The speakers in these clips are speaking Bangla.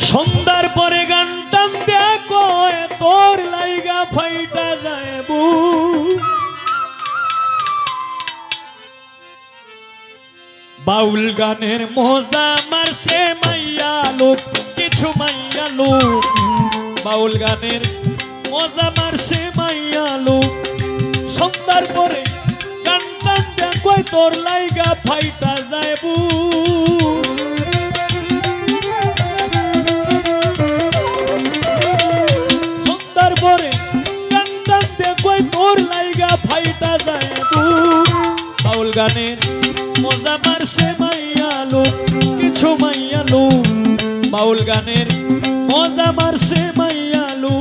সন্ধ্যার পরে গান টান দেয়া কয় তোর লাইগা ফাইটা যায় বাউল গানের মজা মারছে মাইয়া লোক কিছু মাইয়া লোক বাউল গানের মজা মারছে মাইয়া লোক সন্ধ্যার পরে গান টান দেয়া কয় তোর লাইগা ফাইটা যায় ফাইটা যায় বাউল গানের মজা মারছে মাইয়া লোক কিছু মাইয়া লোক বাউল গানের মজা মারছে মাইয়া লোক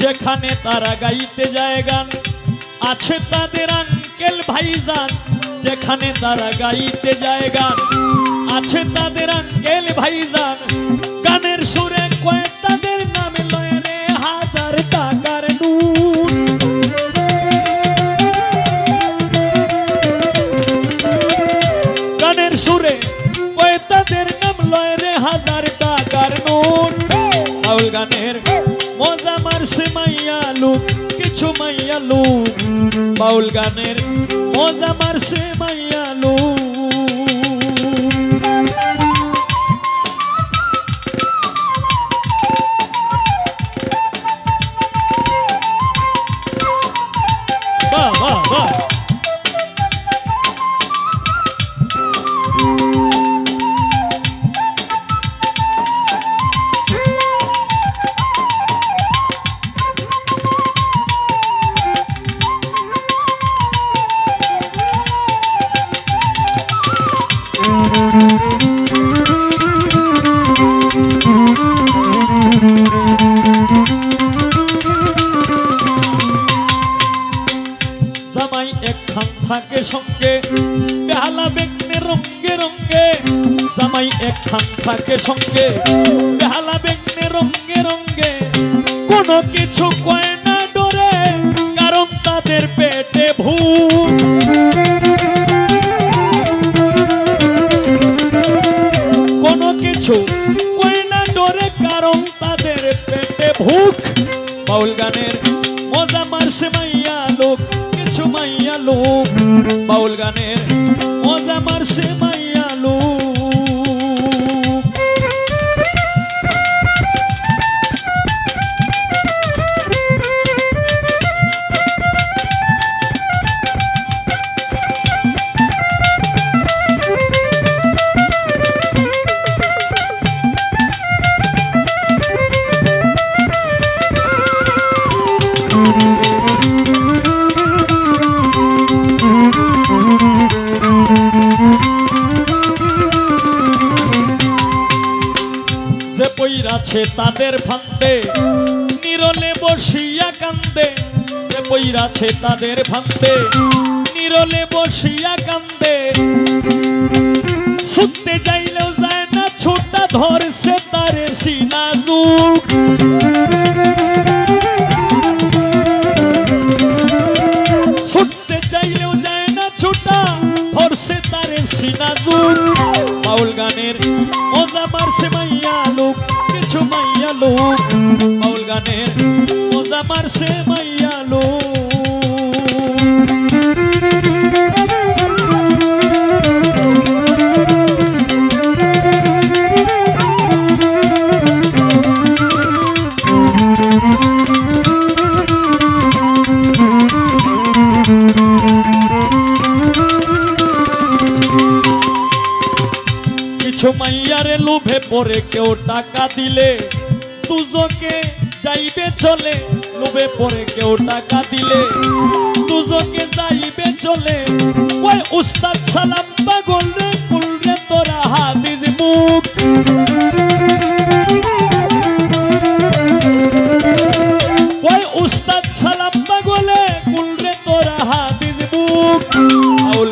যেখানে তারা গাইতে যায় গান আছে তাদের আঙ্কেল ভাইজান যেখানে তারা গাইতে যায় গান আছে তাদের আঙ্কেল ভাইজান গানের সুরে কয়েক তাদের নামে লয় রে 1000 টাকার নোট গানের সুরে কয়েক তাদের নাম লয় রে 1000 টাকার নোট বাউল গানের মজা মারছে মাইয়া লোক কিছু মাইয়া লোক বাউল গানের মজা মারছে মাইয়া লোক বাহ বাহ বাহ জামাই একখান থাকে সঙ্গে বেহালা বেগনে রঙ্গে রঙ্গে জামাই একখান থাকে সঙ্গে বেহালা বেগনে রঙ্গে রঙ্গে কোনো কিছু কয় না ডরে কারণ তাদের পেটে ভূত কোনো কিছু কয় না ডরে কারণ তাদের পেটে ভূখ বাউল গানের মজা মারছে মাইয়া লোক কিছু মাইয়া লোক বাউল গানের মজা মারছে মাইয়া লোক পইরাছে তাদের ফান্দে নিরলে বসিয়া কান্দে যে পইরাছে তাদের ফান্দে নিরলে বসিয়া কান্দে ছুটতে যাইলেও যায় না ছোটা ধরছে তারে সিনা যুগ ছুটতে যাইলেও যায় না ছোটা ধরছে তারে সিনা যুগ বাউল গানের মজা মারছে মাইয়া লোক কিছু মাইয়া লোক বাউল গানের মজা মারছে মাইয়া লোক কিছু মাইয়ারে লোভে পরে কেউ টাকা দিলে দুজকে যাইবে চলে লোভে পরে কেউ টাকা দিলে দুজকে যাইবে চলে ওই উস্তাদ সালাম পাগল রে কুল রে তোরা হাদিস মুখ ওই উস্তাদ সালাম পাগলে কুল রে তোরা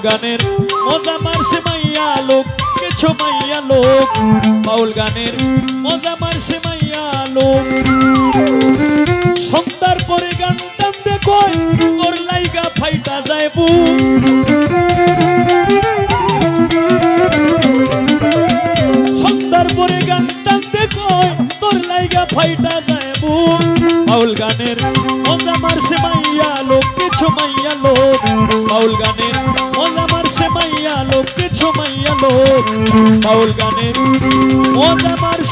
গানের মজা মারছে মাইয়া লোক কিছু মাইয়া লোক বাউল গানের মজা মারছে মাইয়া লোক সন্ধ্যার পরে গান টানতে কই তোর লাইগা ফাইটা যায় বুক সন্ধ্যার পরে গান টানতে কই তোর লাইগা ফাইটা যায় বুক বাউল গানের মজা মারছে মাইয়া লোক কিছু মাইয়া লোক বাউল গানের মজা মারছে মাইয়া লোক কিছু মাইয়া লোক বাউল গানের মজা মারছে